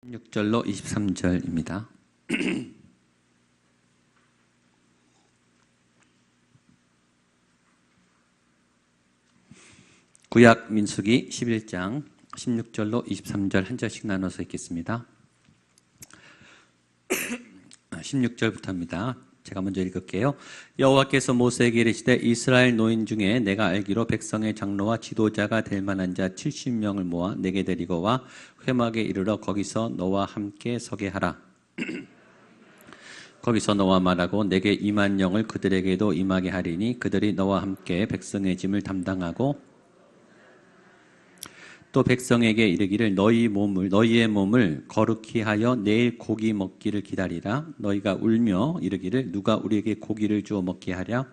16절로 23절입니다. 구약 민수기 11장 16절로 23절 한 절씩 나눠서 읽겠습니다. 16절부터입니다. 제가 먼저 읽을게요. 여호와께서 모세에게 이르시되 이스라엘 노인 중에 내가 알기로 백성의 장로와 지도자가 될 만한 자 70명을 모아 내게 데리고 와 회막에 이르러 거기서 너와 함께 서게 하라. 거기서 너와 말하고 내게 임한 영을 그들에게도 임하게 하리니 그들이 너와 함께 백성의 짐을 담당하고 또 백성에게 이르기를 너희의 몸을 거룩히 하여 내일 고기 먹기를 기다리라. 너희가 울며 이르기를 누가 우리에게 고기를 주어 먹게 하랴.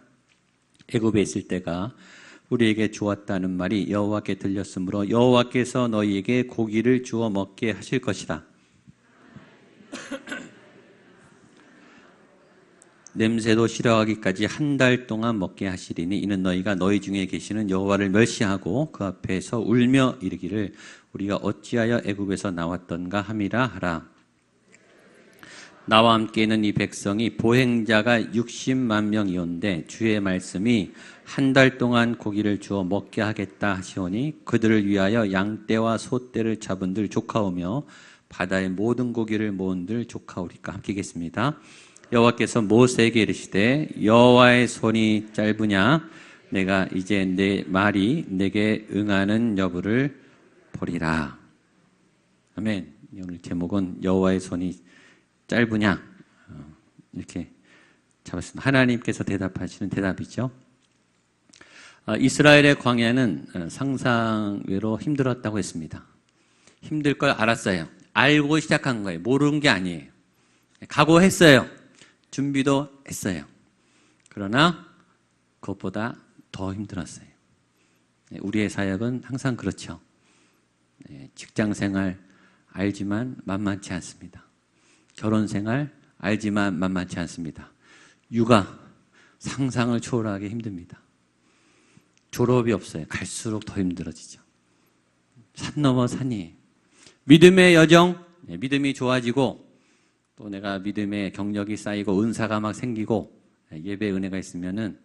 애굽에 있을 때가 우리에게 좋았다는 말이 여호와께 들렸으므로 여호와께서 너희에게 고기를 주어 먹게 하실 것이라. 냄새도 싫어하기까지 한 달 동안 먹게 하시리니 이는 너희가 너희 중에 계시는 여호와를 멸시하고 그 앞에서 울며 이르기를 우리가 어찌하여 애굽에서 나왔던가 함이라 하라. 나와 함께 있는 이 백성이 보행자가 60만 명이온데 주의 말씀이 한 달 동안 고기를 주어 먹게 하겠다 하시오니 그들을 위하여 양떼와 소떼를 잡은들 조카오며 바다의 모든 고기를 모은들 조카오리까. 함께 읽겠습니다. 여호와께서 모세에게 이르시되 여호와의 손이 짧으냐 내가 이제 내 말이 내게 응하는 여부를 보리라. 아멘. 오늘 제목은 여호와의 손이 짧으냐 이렇게 잡았습니다. 하나님께서 대답하시는 대답이죠. 이스라엘의 광야는 상상 외로 힘들었다고 했습니다. 힘들 걸 알았어요. 알고 시작한 거예요. 모르는 게 아니에요. 각오했어요. 준비도 했어요. 그러나 그것보다 더 힘들었어요. 우리의 사역은 항상 그렇죠. 직장생활 알지만 만만치 않습니다. 결혼생활 알지만 만만치 않습니다. 육아 상상을 초월하기 힘듭니다. 졸업이 없어요. 갈수록 더 힘들어지죠. 산 넘어 산이에요. 믿음의 여정, 믿음이 좋아지고 또 내가 믿음의 경력이 쌓이고 은사가 막 생기고 예배 은혜가 있으면은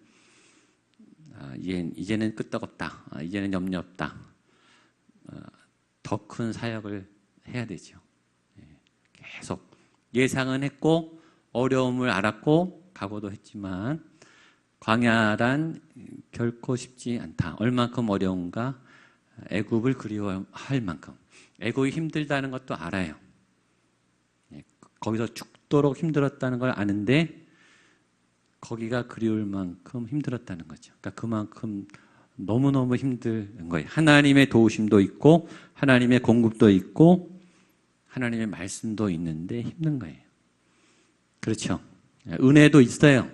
이제는 끄떡없다. 이제는 염려 없다. 더 큰 사역을 해야 되죠. 계속 예상은 했고 어려움을 알았고 각오도 했지만 광야란 결코 쉽지 않다. 얼만큼 어려운가? 애굽을 그리워할 만큼. 애굽이 힘들다는 것도 알아요. 거기서 죽도록 힘들었다는 걸 아는데 거기가 그리울 만큼 힘들었다는 거죠. 그러니까 그만큼 너무너무 힘든 거예요. 하나님의 도우심도 있고 하나님의 공급도 있고 하나님의 말씀도 있는데 힘든 거예요. 그렇죠. 은혜도 있어요.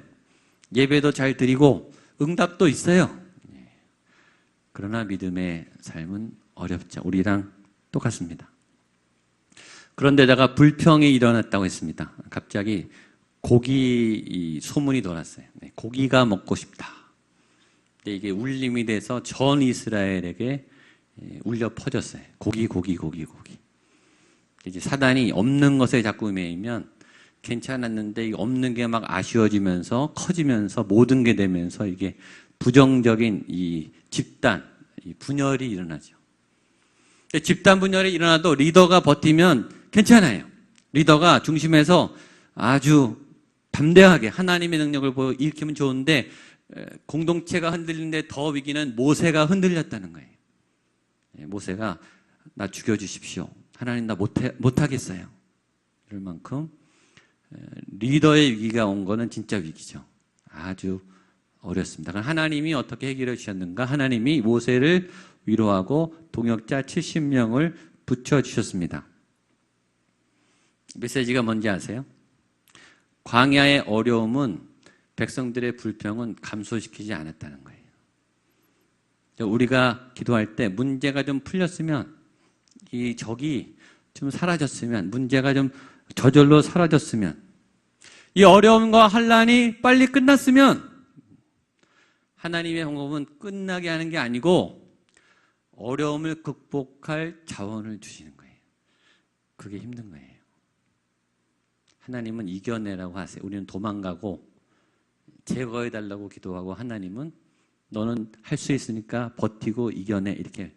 예배도 잘 드리고 응답도 있어요. 그러나 믿음의 삶은 어렵죠. 우리랑 똑같습니다. 그런데다가 불평이 일어났다고 했습니다. 갑자기 고기 소문이 돌았어요. 고기가 먹고 싶다. 이게 울림이 돼서 전 이스라엘에게 울려 퍼졌어요. 고기. 이제 사단이 없는 것에 자꾸 매이면 괜찮았는데 없는 게 막 아쉬워지면서 커지면서 모든 게 되면서 이게 부정적인 이 집단, 이 분열이 일어나죠. 집단 분열이 일어나도 리더가 버티면 괜찮아요. 리더가 중심에서 아주 담대하게 하나님의 능력을 일으키면 좋은데 공동체가 흔들리는데 더 위기는 모세가 흔들렸다는 거예요. 모세가 나 죽여주십시오. 하나님 나 못하겠어요. 이럴 만큼 리더의 위기가 온 거는 진짜 위기죠. 아주 어렵습니다. 그럼 하나님이 어떻게 해결해 주셨는가? 하나님이 모세를 위로하고 동역자 70명을 붙여주셨습니다. 메시지가 뭔지 아세요? 광야의 어려움은 백성들의 불평은 감소시키지 않았다는 거예요. 우리가 기도할 때 문제가 좀 풀렸으면 이 적이 좀 사라졌으면 문제가 좀 저절로 사라졌으면 이 어려움과 환난이 빨리 끝났으면 하나님의 방법은 끝나게 하는 게 아니고 어려움을 극복할 자원을 주시는 거예요. 그게 힘든 거예요. 하나님은 이겨내라고 하세요. 우리는 도망가고 제거해달라고 기도하고, 하나님은 너는 할 수 있으니까 버티고 이겨내, 이렇게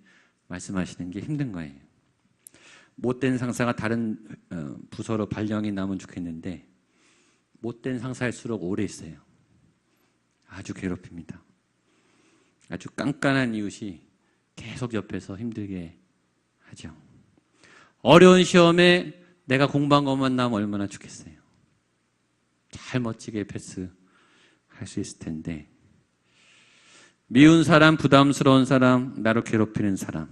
말씀하시는 게 힘든 거예요. 못된 상사가 다른 부서로 발령이 나면 좋겠는데 못된 상사일수록 오래 있어요. 아주 괴롭힙니다. 아주 깐깐한 이웃이 계속 옆에서 힘들게 하죠. 어려운 시험에 내가 공부한 것만 나면 얼마나 좋겠어요. 잘 멋지게 패스할 수 있을 텐데, 미운 사람, 부담스러운 사람, 나를 괴롭히는 사람,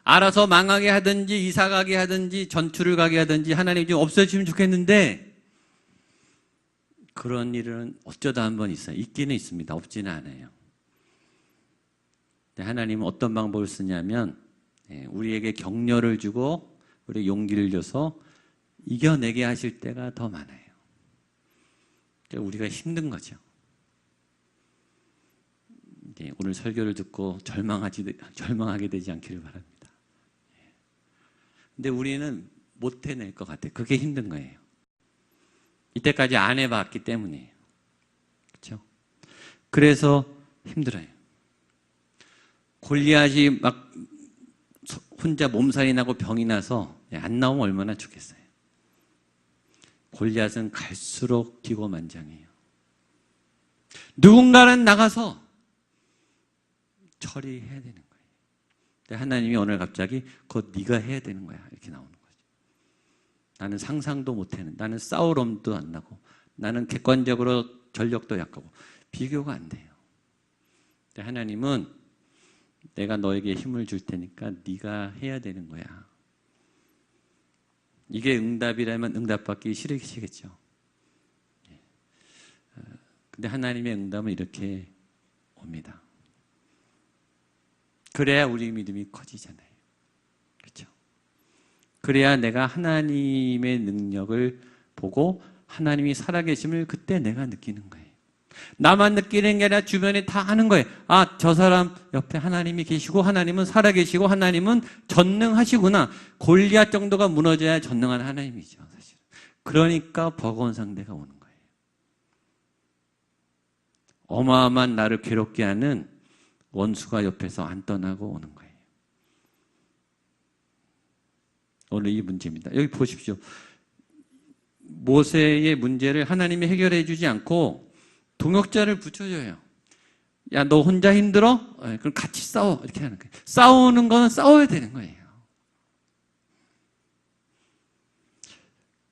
알아서 망하게 하든지 이사 가게 하든지 전투를 가게 하든지 하나님 좀 없어지면 좋겠는데, 그런 일은 어쩌다 한 번 있어요. 있기는 있습니다. 없지는 않아요. 하나님은 어떤 방법을 쓰냐면 우리에게 격려를 주고 우리 용기를 줘서 이겨내게 하실 때가 더 많아요. 우리가 힘든 거죠. 오늘 설교를 듣고 절망하게 되지 않기를 바랍니다. 근데 우리는 못 해낼 것 같아요. 그게 힘든 거예요. 이때까지 안 해봤기 때문이에요. 그렇죠? 그래서 힘들어요. 골리앗이 막 혼자 몸살이 나고 병이 나서 안 나오면 얼마나 좋겠어요. 골리앗은 갈수록 기고만장해요. 누군가는 나가서 처리해야 되는 거예요. 근데 하나님이 오늘 갑자기 그거 네가 해야 되는 거야, 이렇게 나오는 거죠. 나는 상상도 못하는, 나는 싸울 엄도 안 나고, 나는 객관적으로 전력도 약하고 비교가 안 돼요. 근데 하나님은 내가 너에게 힘을 줄 테니까 네가 해야 되는 거야. 이게 응답이라면 응답받기 싫으시겠죠. 근데 하나님의 응답은 이렇게 옵니다. 그래야 우리 믿음이 커지잖아요. 그렇죠? 그래야 내가 하나님의 능력을 보고 하나님이 살아계심을 그때 내가 느끼는 거예요. 나만 느끼는 게 아니라 주변에 다 아는 거예요. 아, 저 사람 옆에 하나님이 계시고 하나님은 살아계시고 하나님은 전능하시구나. 골리앗 정도가 무너져야 전능한 하나님이죠, 사실. 그러니까 버거운 상대가 오는 거예요. 어마어마한 나를 괴롭게 하는 원수가 옆에서 안 떠나고 오는 거예요. 오늘 이 문제입니다. 여기 보십시오. 모세의 문제를 하나님이 해결해 주지 않고 동역자를 붙여줘요. 야, 너 혼자 힘들어? 그럼 같이 싸워. 이렇게 하는 거예요. 싸우는 거는 싸워야 되는 거예요.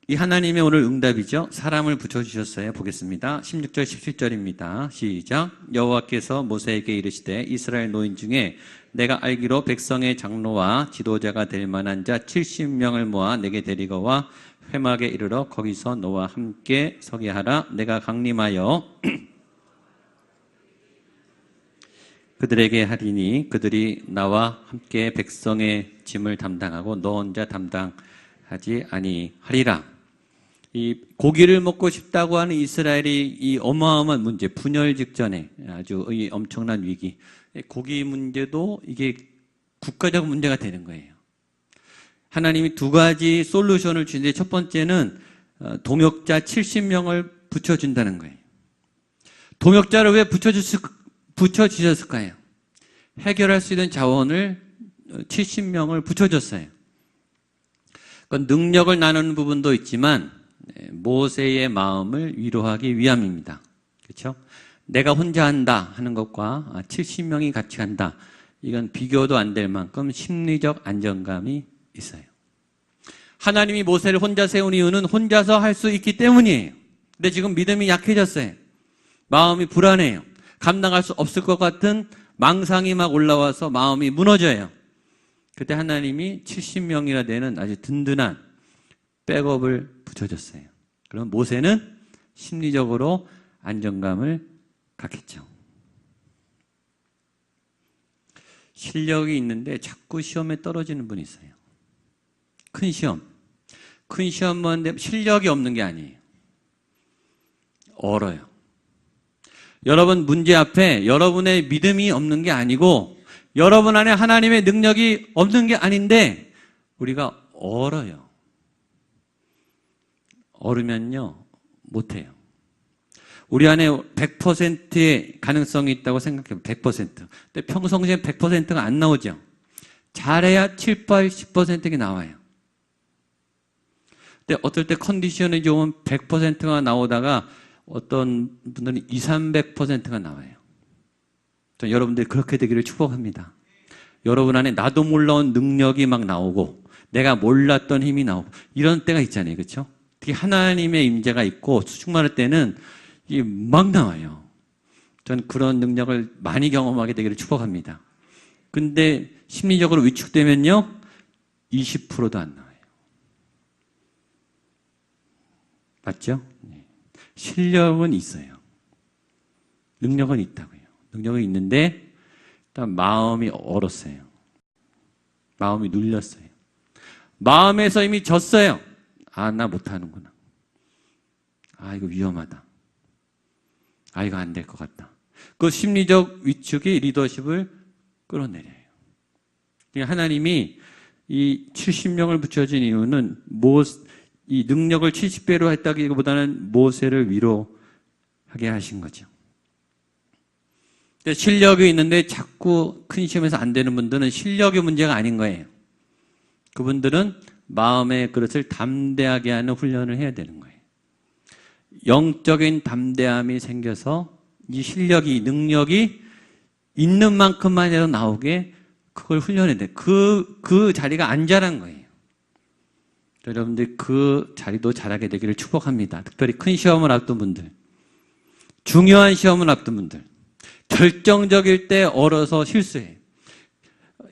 이 하나님의 오늘 응답이죠. 사람을 붙여주셨어요. 보겠습니다. 16절 17절입니다. 시작. 여호와께서 모세에게 이르시되 이스라엘 노인 중에 내가 알기로 백성의 장로와 지도자가 될 만한 자 70명을 모아 내게 데리고 와 회막에 이르러 거기서 너와 함께 서게 하라. 내가 강림하여 그들에게 하리니 그들이 나와 함께 백성의 짐을 담당하고 너 혼자 담당하지 아니하리라. 이 고기를 먹고 싶다고 하는 이스라엘이 이 어마어마한 문제, 분열 직전에 아주 이 엄청난 위기, 고기 문제도 이게 국가적 문제가 되는 거예요. 하나님이 두 가지 솔루션을 주는데 첫 번째는 동역자 70명을 붙여준다는 거예요. 동역자를 왜 붙여주셨을까요? 해결할 수 있는 자원을 70명을 붙여줬어요. 그건 능력을 나누는 부분도 있지만 모세의 마음을 위로하기 위함입니다. 그렇죠? 내가 혼자 한다 하는 것과 70명이 같이 한다, 이건 비교도 안 될 만큼 심리적 안정감이 있어요. 하나님이 모세를 혼자 세운 이유는 혼자서 할 수 있기 때문이에요. 근데 지금 믿음이 약해졌어요. 마음이 불안해요. 감당할 수 없을 것 같은 망상이 막 올라와서 마음이 무너져요. 그때 하나님이 70명이나 되는 아주 든든한 백업을 붙여줬어요. 그럼 모세는 심리적으로 안정감을 갖겠죠. 실력이 있는데 자꾸 시험에 떨어지는 분이 있어요. 큰 시험 보는데 실력이 없는 게 아니에요. 얼어요. 여러분 문제 앞에 여러분의 믿음이 없는 게 아니고 여러분 안에 하나님의 능력이 없는 게 아닌데 우리가 얼어요. 얼으면요, 못해요. 우리 안에 100%의 가능성이 있다고 생각해요. 100%. 근데 평상시에 100%가 안 나오죠. 잘해야 7, 80%가 나와요. 근데 어떨 때 컨디션이 좋으면 100%가 나오다가 어떤 분들은 200, 300%가 나와요. 전 여러분들이 그렇게 되기를 축복합니다. 여러분 안에 나도 몰라온 능력이 막 나오고 내가 몰랐던 힘이 나오고 이런 때가 있잖아요. 그렇죠? 특히 하나님의 임재가 있고 충만할 때는 이게 막 나와요. 전 그런 능력을 많이 경험하게 되기를 축복합니다. 근데 심리적으로 위축되면요 20%도 안 나와요. 맞죠? 실력은 있어요. 능력은 있다고요. 능력은 있는데 일단 마음이 얼었어요. 마음이 눌렸어요. 마음에서 이미 졌어요. 아, 나 못하는구나. 아, 이거 위험하다. 아, 이거 안 될 것 같다. 그 심리적 위축이 리더십을 끌어내려요. 하나님이 이 70명을 붙여준 이유는 이 능력을 70배로 했다기보다는 모세를 위로하게 하신 거죠. 실력이 있는데 자꾸 큰 시험에서 안 되는 분들은 실력의 문제가 아닌 거예요. 그분들은 마음의 그릇을 담대하게 하는 훈련을 해야 되는 거예요. 영적인 담대함이 생겨서 이 실력이, 능력이 있는 만큼만 해도 나오게 그걸 훈련해야 돼요. 그 자리가 안 자란 거예요. 여러분들 그 자리도 잘하게 되기를 축복합니다. 특별히 큰 시험을 앞둔 분들, 중요한 시험을 앞둔 분들, 결정적일 때 얼어서 실수해요.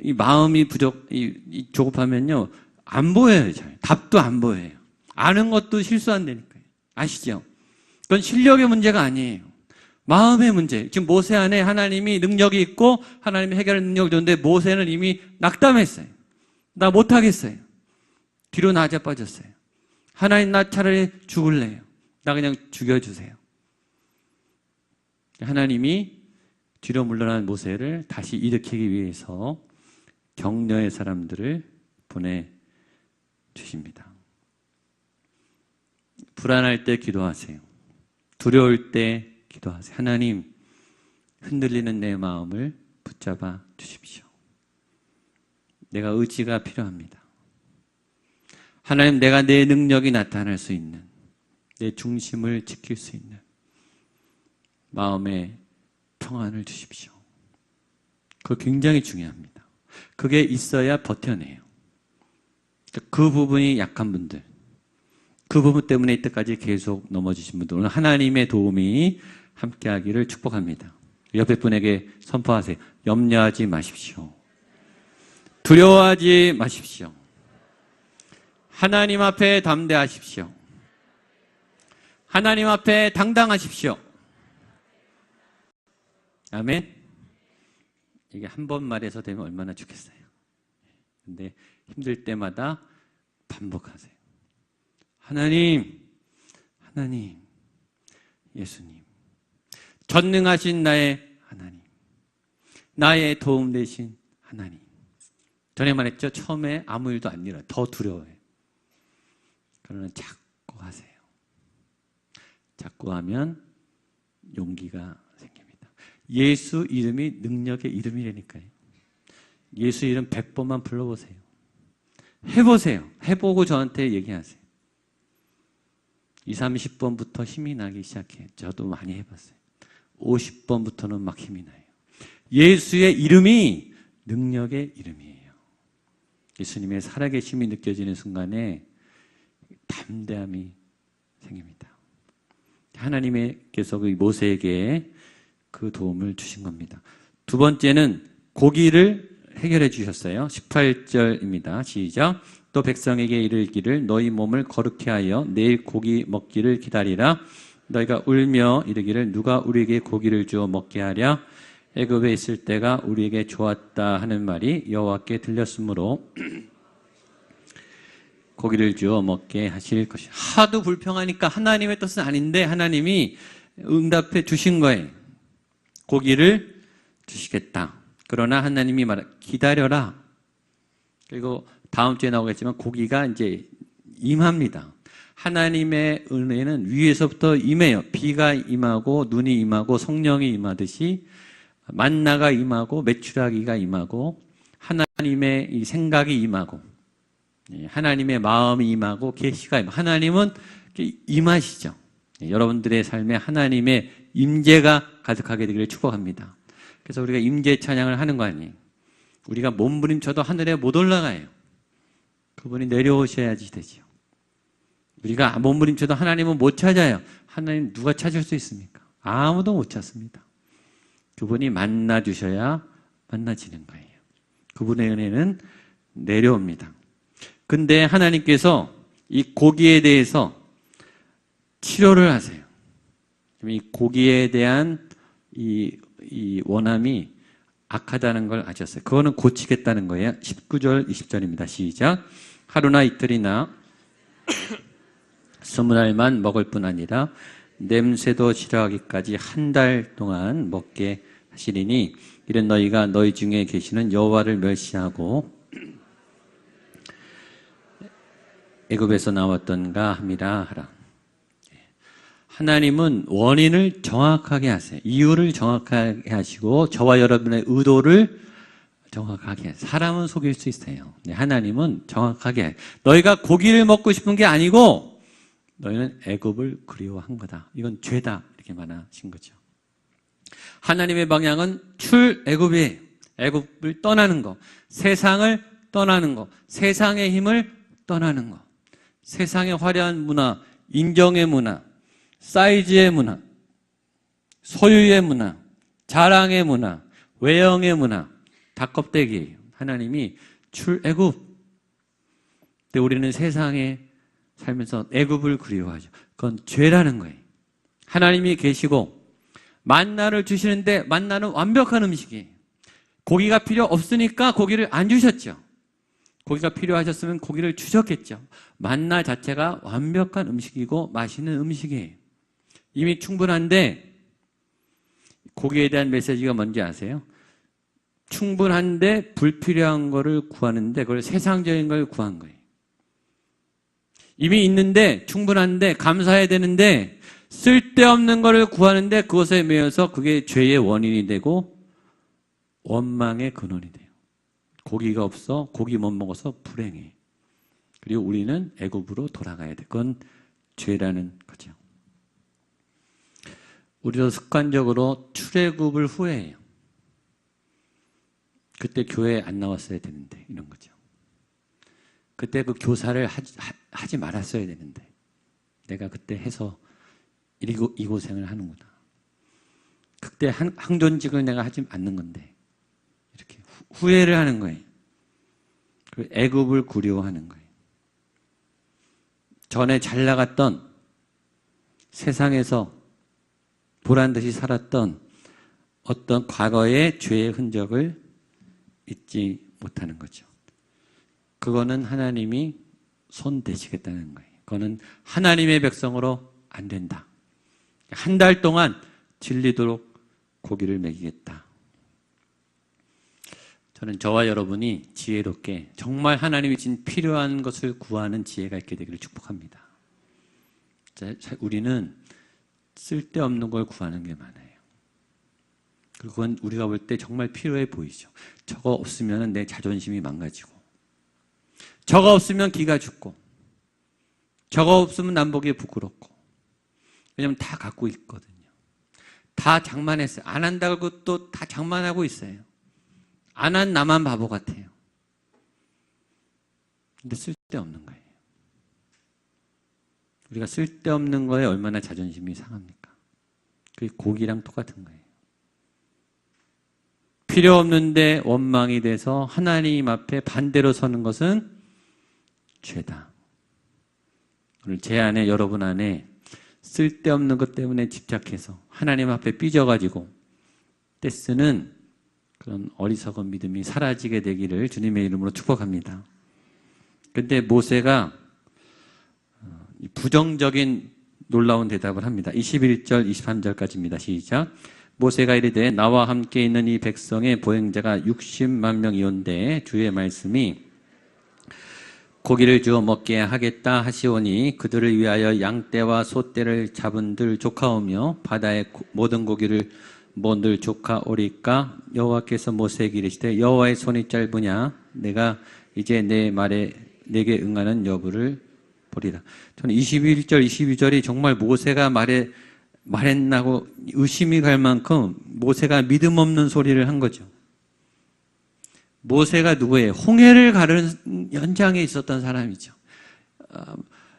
이 마음이 조급하면요 안 보여요. 잘 답도 안 보여요. 아는 것도 실수한다니까요. 아시죠? 그건 실력의 문제가 아니에요. 마음의 문제. 지금 모세 안에 하나님이 능력이 있고 하나님이 해결할 능력이 줬는데 모세는 이미 낙담했어요. 나 못하겠어요. 뒤로 나자 빠졌어요. 하나님, 나 차라리 죽을래요. 나 그냥 죽여주세요. 하나님이 뒤로 물러난 모세를 다시 일으키기 위해서 격려의 사람들을 보내주십니다. 불안할 때 기도하세요. 두려울 때 기도하세요. 하나님, 흔들리는 내 마음을 붙잡아 주십시오. 내가 의지가 필요합니다. 하나님, 내가 내 능력이 나타날 수 있는, 내 중심을 지킬 수 있는 마음의 평안을 주십시오. 그거 굉장히 중요합니다. 그게 있어야 버텨내요. 그 부분이 약한 분들, 그 부분 때문에 이때까지 계속 넘어지신 분들, 오늘 하나님의 도움이 함께하기를 축복합니다. 옆에 분에게 선포하세요. 염려하지 마십시오. 두려워하지 마십시오. 하나님 앞에 담대하십시오. 하나님 앞에 당당하십시오. 아멘. 이게 한 번 말해서 되면 얼마나 좋겠어요. 근데 힘들 때마다 반복하세요. 하나님, 하나님, 예수님, 전능하신 나의 하나님, 나의 도움 되신 하나님. 전에 말했죠. 처음에 아무 일도 안 일어나요. 더 두려워요. 그러나 자꾸 하세요. 자꾸 하면 용기가 생깁니다. 예수 이름이 능력의 이름이라니까요. 예수 이름 100번만 불러보세요. 해보세요. 해보고 저한테 얘기하세요. 20, 30번부터 힘이 나기 시작해요. 저도 많이 해봤어요. 50번부터는 막 힘이 나요. 예수의 이름이 능력의 이름이에요. 예수님의 살아계심이 느껴지는 순간에 담대함이 생깁니다. 하나님께서 그 모세에게 그 도움을 주신 겁니다. 두 번째는 고기를 해결해 주셨어요. 18절입니다. 시작. 또 백성에게 이르기를 너희 몸을 거룩히 하여 내일 고기 먹기를 기다리라. 너희가 울며 이르기를 누가 우리에게 고기를 주어 먹게 하랴. 애굽에 있을 때가 우리에게 좋았다 하는 말이 여호와께 들렸으므로 고기를 주어 먹게 하실 것이다. 하도 불평하니까 하나님의 뜻은 아닌데 하나님이 응답해 주신 거예요. 고기를 주시겠다. 그러나 하나님이 기다려라. 그리고 다음 주에 나오겠지만 고기가 이제 임합니다. 하나님의 은혜는 위에서부터 임해요. 비가 임하고 눈이 임하고 성령이 임하듯이 만나가 임하고 메추라기가 임하고 하나님의 이 생각이 임하고 하나님의 마음이 임하고 계시가 임하고 하나님은 임하시죠. 여러분들의 삶에 하나님의 임재가 가득하게 되기를 축복합니다. 그래서 우리가 임재 찬양을 하는 거 아니에요. 우리가 몸부림쳐도 하늘에 못 올라가요. 그분이 내려오셔야지 되죠. 우리가 몸부림쳐도 하나님은 못 찾아요. 하나님 누가 찾을 수 있습니까? 아무도 못 찾습니다. 그분이 만나주셔야 만나지는 거예요. 그분의 은혜는 내려옵니다. 근데 하나님께서 이 고기에 대해서 치료를 하세요. 이 고기에 대한 이 원함이 악하다는 걸 아셨어요. 그거는 고치겠다는 거예요. 19절, 20절입니다. 시작. 하루나 이틀이나 20알만 먹을 뿐 아니라 냄새도 싫어하기까지 한 달 동안 먹게 하시리니 이는 너희가 너희 중에 계시는 여호와를 멸시하고 애굽에서 나왔던가 함이라 하라. 하나님은 원인을 정확하게 하세요. 이유를 정확하게 하시고 저와 여러분의 의도를 정확하게 해요. 사람은 속일 수 있어요. 하나님은 정확하게 해요. 너희가 고기를 먹고 싶은 게 아니고 너희는 애굽을 그리워한 거다. 이건 죄다. 이렇게 말하신 거죠. 하나님의 방향은 출애굽이에요. 애굽을 떠나는 거, 세상을 떠나는 거, 세상의 힘을 떠나는 거, 세상의 화려한 문화, 인정의 문화, 사이즈의 문화, 소유의 문화, 자랑의 문화, 외형의 문화, 다 껍데기예요. 하나님이 출애굽. 근데 우리는 세상에 살면서 애굽을 그리워하죠. 그건 죄라는 거예요. 하나님이 계시고 만나를 주시는데 만나는 완벽한 음식이에요. 고기가 필요 없으니까 고기를 안 주셨죠. 고기가 필요하셨으면 고기를 주셨겠죠. 만나 자체가 완벽한 음식이고 맛있는 음식이에요. 이미 충분한데 고기에 대한 메시지가 뭔지 아세요? 충분한데 불필요한 거를 구하는데 그걸 세상적인 걸 구한 거예요. 이미 있는데 충분한데 감사해야 되는데 쓸데없는 거를 구하는데 그것에 매여서 그게 죄의 원인이 되고 원망의 근원이 돼요. 고기가 없어 고기 못 먹어서 불행해. 그리고 우리는 애굽으로 돌아가야 돼. 그건 죄라는 거죠. 우리도 습관적으로 출애굽을 후회해요. 그때 교회에 안 나왔어야 되는데 이런 거죠. 그때 그 교사를 하지 말았어야 되는데 내가 그때 해서 이 고생을 하는구나. 그때 항존직을 내가 하지 않는 건데 이렇게 후회를 하는 거예요. 그리고 애굽을 그리워하는 거예요. 전에 잘 나갔던 세상에서 보란듯이 살았던 어떤 과거의 죄의 흔적을 잊지 못하는 거죠. 그거는 하나님이 손 대시겠다는 거예요. 그거는 하나님의 백성으로 안 된다. 한 달 동안 질리도록 고기를 먹이겠다. 저는 저와 여러분이 지혜롭게 정말 하나님이 진 필요한 것을 구하는 지혜가 있게 되기를 축복합니다. 우리는 쓸데없는 걸 구하는 게 많아요. 그건 우리가 볼 때 정말 필요해 보이죠. 저거 없으면 내 자존심이 망가지고 저거 없으면 기가 죽고 저거 없으면 남보기에 부끄럽고 왜냐면 다 갖고 있거든요. 다 장만했어요. 안 한다고 또 다 장만하고 있어요. 안 한 나만 바보 같아요. 근데 쓸데없는 거예요. 우리가 쓸데없는 거에 얼마나 자존심이 상합니까? 그게 고기랑 똑같은 거예요. 필요 없는데 원망이 돼서 하나님 앞에 반대로 서는 것은 죄다. 오늘 제 안에 여러분 안에 쓸데없는 것 때문에 집착해서 하나님 앞에 삐져가지고 떼쓰는 그런 어리석은 믿음이 사라지게 되기를 주님의 이름으로 축복합니다. 그런데 모세가 부정적인 놀라운 대답을 합니다. 21절, 23절까지입니다. 시작. 모세가 이르되 나와 함께 있는 이 백성의 보행자가 60만 명이온데 주의 말씀이 고기를 주어 먹게 하겠다 하시오니 그들을 위하여 양떼와 소떼를 잡은들 조카오며 바다의 모든 고기를 뭔들 조카오리까. 여호와께서 모세에게 이르시되 여호와의 손이 짧으냐 내가 이제 내 말에 내게 응하는 여부를 보리라. 저는 21절 22절이 정말 모세가 말했나고 의심이 갈 만큼 모세가 믿음 없는 소리를 한 거죠. 모세가 누구예요? 홍해를 가르는 현장에 있었던 사람이죠.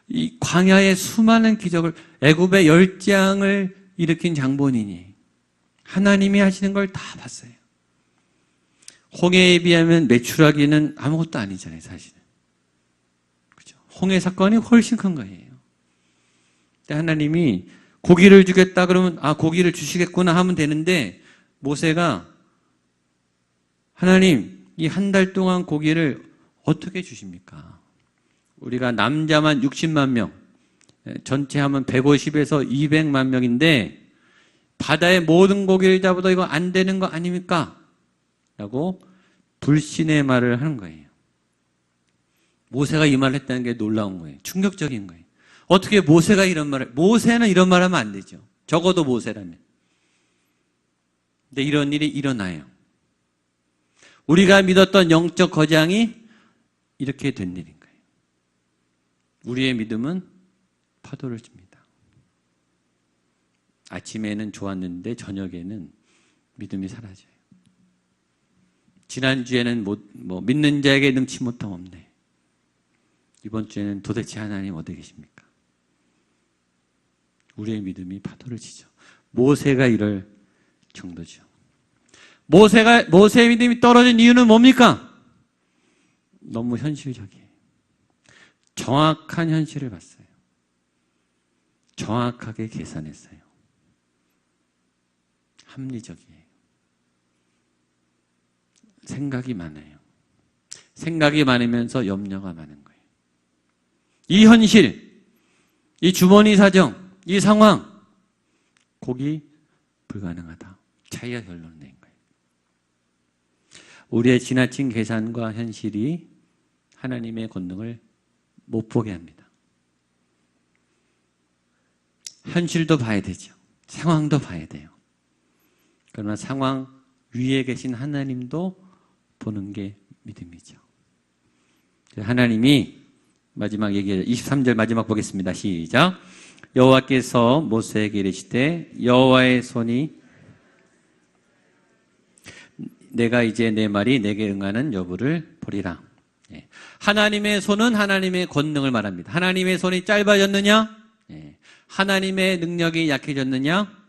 이 광야의 수많은 기적을, 애굽의 열장을 일으킨 장본인이 하나님이 하시는 걸 다 봤어요. 홍해에 비하면 메추라기는 아무것도 아니잖아요, 사실은. 그죠? 홍해 사건이 훨씬 큰 거예요. 근데 하나님이 고기를 주겠다 그러면 고기를 주시겠구나 하면 되는데 모세가 하나님 이 한 달 동안 고기를 어떻게 주십니까? 우리가 남자만 60만 명, 전체 하면 150에서 200만 명인데 바다의 모든 고기를 잡아도 이거 안 되는 거 아닙니까? 라고 불신의 말을 하는 거예요. 모세가 이 말을 했다는 게 놀라운 거예요. 충격적인 거예요. 어떻게 모세가 이런 말을, 모세는 이런 말 하면 안 되죠. 적어도 모세라면. 근데 이런 일이 일어나요. 우리가 믿었던 영적 거장이 이렇게 된 일인 거예요. 우리의 믿음은 파도를 칩니다. 아침에는 좋았는데 저녁에는 믿음이 사라져요. 지난주에는 믿는 자에게 능치 못함 없네. 이번 주에는 도대체 하나님 어디 계십니까? 우리의 믿음이 파도를 치죠. 모세가 이럴 정도죠. 모세의 믿음이 떨어진 이유는 뭡니까? 너무 현실적이에요. 정확한 현실을 봤어요. 정확하게 계산했어요. 합리적이에요. 생각이 많아요. 생각이 많으면서 염려가 많은 거예요. 이 현실, 이 주머니 사정, 이 상황, 고기 불가능하다. 자기가 결론을 낸 거예요. 우리의 지나친 계산과 현실이 하나님의 권능을 못 보게 합니다. 현실도 봐야 되죠. 상황도 봐야 돼요. 그러나 상황 위에 계신 하나님도 보는 게 믿음이죠. 하나님이 마지막 얘기해요. 23절 마지막 보겠습니다. 시작. 여호와께서 모세에게 이르시되 여호와의 손이 내가 이제 내 말이 내게 응하는 여부를 보리라. 하나님의 손은 하나님의 권능을 말합니다. 하나님의 손이 짧아졌느냐? 하나님의 능력이 약해졌느냐?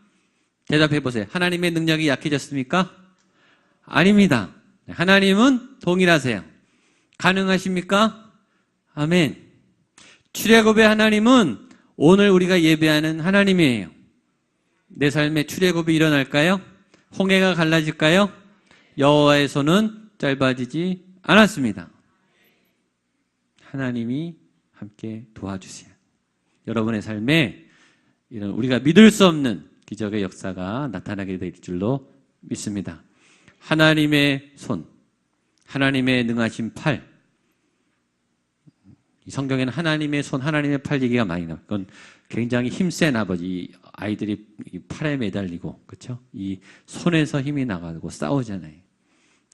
대답해 보세요. 하나님의 능력이 약해졌습니까? 아닙니다. 하나님은 동일하세요. 가능하십니까? 아멘. 출애굽의 하나님은 오늘 우리가 예배하는 하나님이에요. 내 삶에 출애굽이 일어날까요? 홍해가 갈라질까요? 여호와의 손은 짧아지지 않았습니다. 하나님이 함께 도와주세요. 여러분의 삶에 이런 우리가 믿을 수 없는 기적의 역사가 나타나게 될 줄로 믿습니다. 하나님의 손, 하나님의 능하신 팔. 이 성경에는 하나님의 손, 하나님의 팔 얘기가 많이 나와요. 그건 굉장히 힘센 아버지, 아이들이 팔에 매달리고, 그렇죠? 이 손에서 힘이 나가고 싸우잖아요.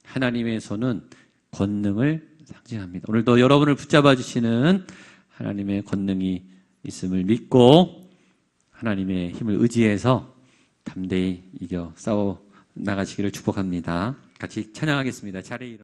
하나님의 손은 권능을 상징합니다. 오늘도 여러분을 붙잡아 주시는 하나님의 권능이 있음을 믿고 하나님의 힘을 의지해서 담대히 이겨 싸워 나가시기를 축복합니다. 같이 찬양하겠습니다. 자리에